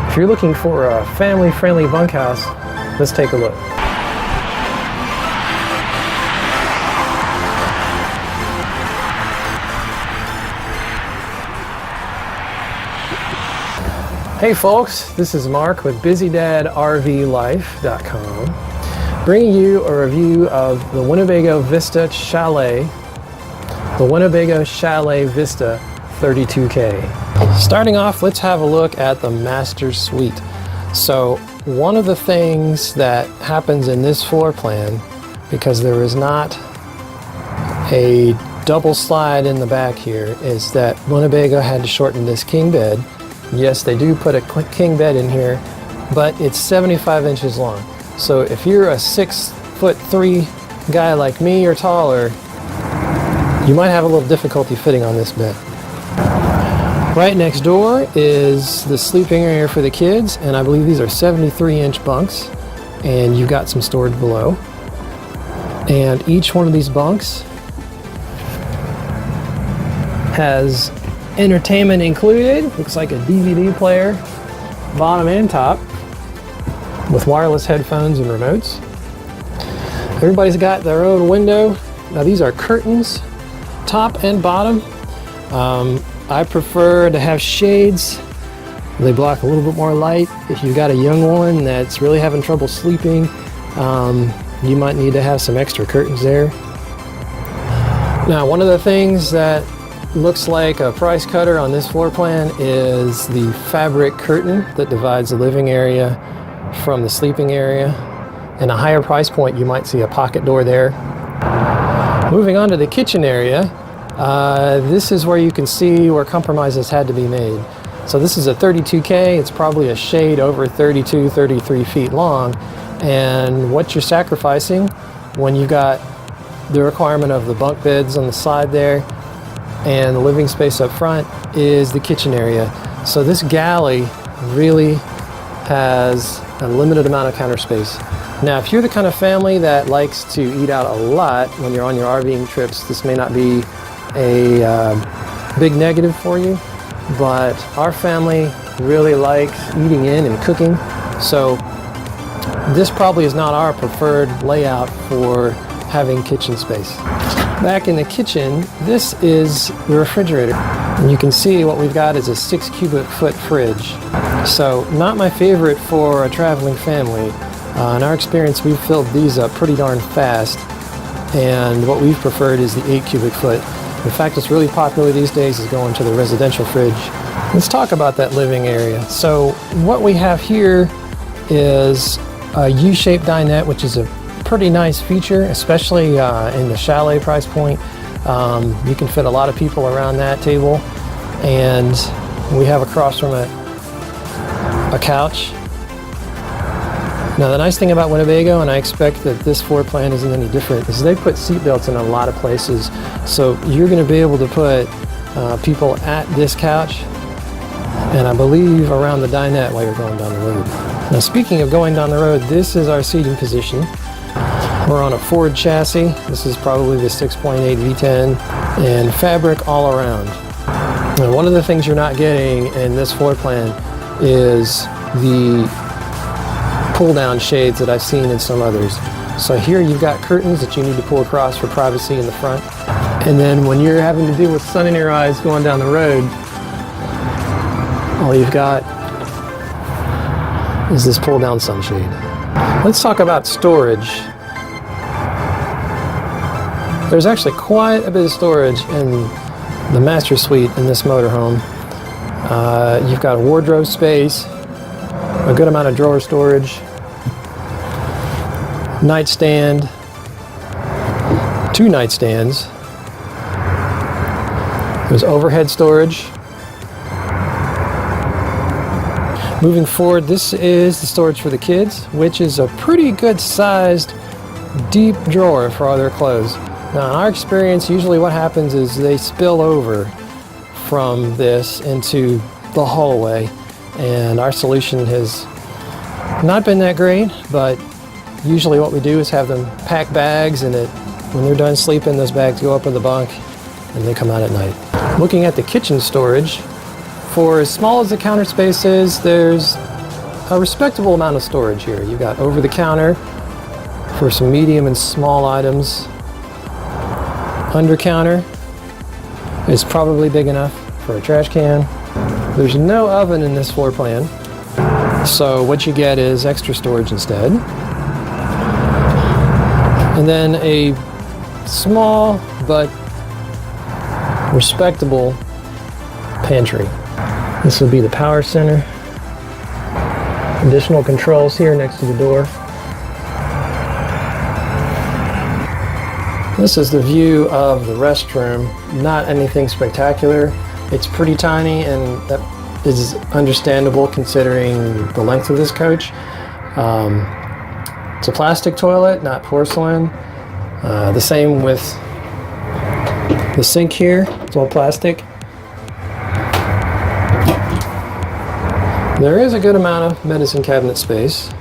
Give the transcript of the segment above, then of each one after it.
If you're looking for a family-friendly bunkhouse, let's take a look. Hey folks, this is Mark with BusyDadRVLife.com, bringing you a review of the Winnebago Vista Chalet, the Winnebago Chalet Vista 32K. Starting off, let's have a look at the master suite. So one of the things that happens in this floor plan, because there is not a double slide in the back here, is that Winnebago had to shorten this king bed. Yes, they do put a king bed in here, but it's 75 inches long. So if you're a 6'3" guy like me or taller, you might have a little difficulty fitting on this bed. Right next door is the sleeping area for the kids, and I believe these are 73-inch bunks, and you've got some storage below. And each one of these bunks has entertainment included. Looks like a DVD player, bottom and top, with wireless headphones and remotes. Everybody's got their own window. Now these are curtains, top and bottom. I prefer to have shades. They block a little bit more light. If you've got a young one that's really having trouble sleeping, you might need to have some extra curtains there. Now, one of the things that looks like a price cutter on this floor plan is the fabric curtain that divides the living area from the sleeping area. In a higher price point, you might see a pocket door there. Moving on to the kitchen area, this is where you can see where compromises had to be made. So this is a 32K, it's probably a shade over 32, 33 feet long. And what you're sacrificing when you've got the requirement of the bunk beds on the side there and the living space up front is the kitchen area. So this galley really has a limited amount of counter space. Now, if you're the kind of family that likes to eat out a lot when you're on your RVing trips, this may not be a big negative for you, but our family really likes eating in and cooking. So this probably is not our preferred layout for having kitchen space. Back in the kitchen, this is the refrigerator. And you can see what we've got is a 6 cubic foot fridge. So not my favorite for a traveling family. In our experience, we've filled these up pretty darn fast. And what we've preferred is the 8 cubic foot. In fact, what's really popular these days is going to the residential fridge. Let's talk about that living area. So what we have here is a U-shaped dinette, which is a pretty nice feature, especially in the chalet price point. You can fit a lot of people around that table, and we have across from it a couch. Now the nice thing about Winnebago, and I expect that this floor plan isn't any different, is they put seat belts in a lot of places. So you're going to be able to put people at this couch, and I believe around the dinette while you're going down the road. Now speaking of going down the road, this is our seating position. We're on a Ford chassis. This is probably the 6.8 V10, and fabric all around. Now, one of the things you're not getting in this floor plan is the pull-down shades that I've seen in some others. So here you've got curtains that you need to pull across for privacy in the front. And then when you're having to deal with sun in your eyes going down the road, all you've got is this pull-down sunshade. Let's talk about storage. There's actually quite a bit of storage in the master suite in this motorhome. You've got a wardrobe space, a good amount of drawer storage, nightstand, 2 nightstands. There's overhead storage. Moving forward, this is the storage for the kids, which is a pretty good sized deep drawer for all their clothes. Now, in our experience, usually what happens is they spill over from this into the hallway, and our solution has not been that great, but usually what we do is have them pack bags, and when they're done sleeping, those bags go up in the bunk and they come out at night. Looking at the kitchen storage, for as small as the counter space is, there's a respectable amount of storage here. You've got over the counter for some medium and small items. Under counter is probably big enough for a trash can. There's no oven in this floor plan, so what you get is extra storage instead. And then a small but respectable pantry. This will be the power center. Additional controls here next to the door. This is the view of the restroom. Not anything spectacular. It's pretty tiny, and that is understandable considering the length of this coach. It's a plastic toilet, not porcelain. The same with the sink here. It's all plastic. There is a good amount of medicine cabinet space.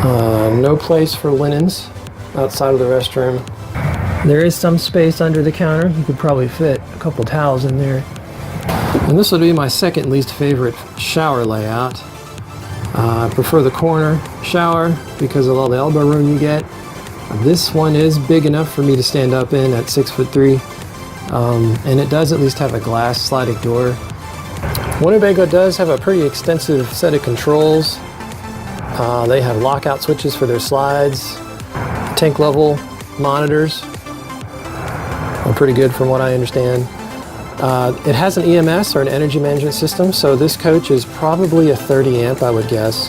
No place for linens outside of the restroom. There is some space under the counter. You could probably fit a couple towels in there. And this would be my second least favorite shower layout. I prefer the corner shower because of all the elbow room you get. This one is big enough for me to stand up in at 6'3", and it does at least have a glass sliding door. Winnebago does have a pretty extensive set of controls. They have lockout switches for their slides, tank level monitors. Are pretty good from what I understand. It has an EMS, or an energy management system, so this coach is probably a 30 amp, I would guess.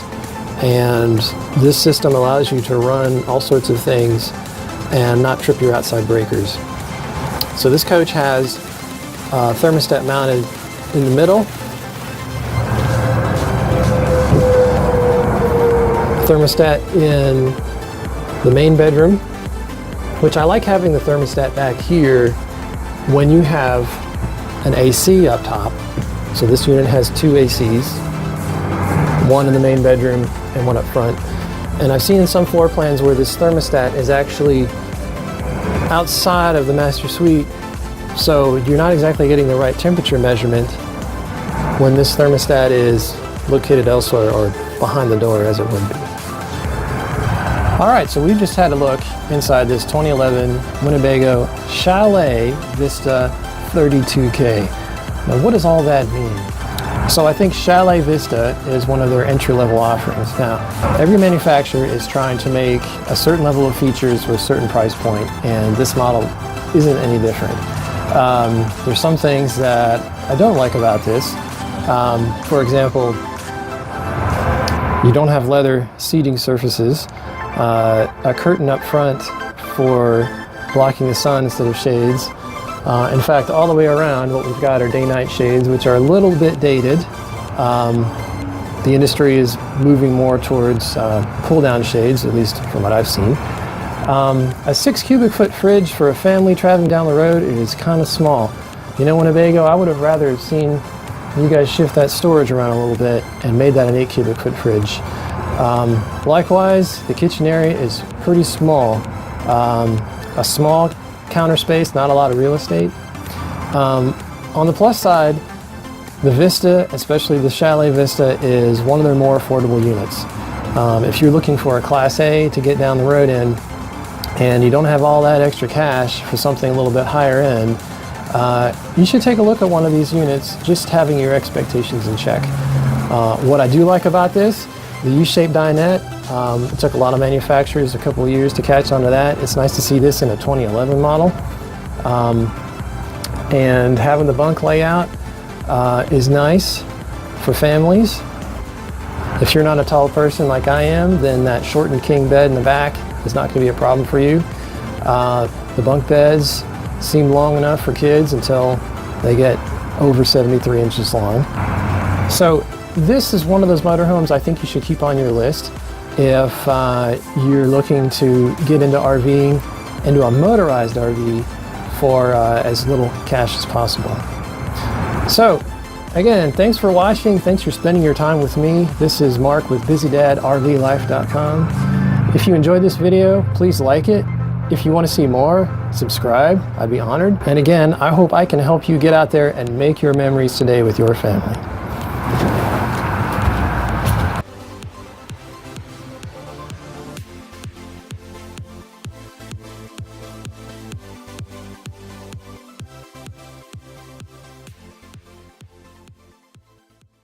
And this system allows you to run all sorts of things and not trip your outside breakers. So this coach has a thermostat mounted in the middle, thermostat in the main bedroom, which I like having the thermostat back here when you have an AC up top. So this unit has two ACs, one in the main bedroom and one up front. And I've seen in some floor plans where this thermostat is actually outside of the master suite, so you're not exactly getting the right temperature measurement when this thermostat is located elsewhere, or behind the door as it would be. All right, so we just had a look inside this 2011 Winnebago Chalet Vista 32K. Now, what does all that mean? So I think Chalet Vista is one of their entry-level offerings. Now, every manufacturer is trying to make a certain level of features with a certain price point, and this model isn't any different. There's some things that I don't like about this. For example, you don't have leather seating surfaces. A curtain up front for blocking the sun instead of shades. In fact, all the way around, what we've got are day-night shades, which are a little bit dated. The industry is moving more towards pull-down shades, at least from what I've seen. A 6 cubic foot fridge for a family traveling down the road is kind of small. You know, Winnebago, I would have rather seen you guys shift that storage around a little bit and made that an 8 cubic foot fridge. Likewise, the kitchen area is pretty small. A small counter space, not a lot of real estate. On the plus side, the Vista, especially the Chalet Vista, is one of their more affordable units. If you're looking for a Class A to get down the road in, and you don't have all that extra cash for something a little bit higher end, you should take a look at one of these units, just having your expectations in check. What I do like about this, the U-shaped dinette, it took a lot of manufacturers a couple of years to catch on to that. It's nice to see this in a 2011 model. And having the bunk layout is nice for families. If you're not a tall person like I am, then that shortened king bed in the back is not going to be a problem for you. The bunk beds seem long enough for kids until they get over 73 inches long. So this is one of those motorhomes I think you should keep on your list if you're looking to get into RVing, into a motorized RV for as little cash as possible. So again, thanks for watching. Thanks for spending your time with me. This is Mark with BusyDadRVLife.com. If you enjoyed this video, please like it. If you want to see more, subscribe. I'd be honored. And again, I hope I can help you get out there and make your memories today with your family.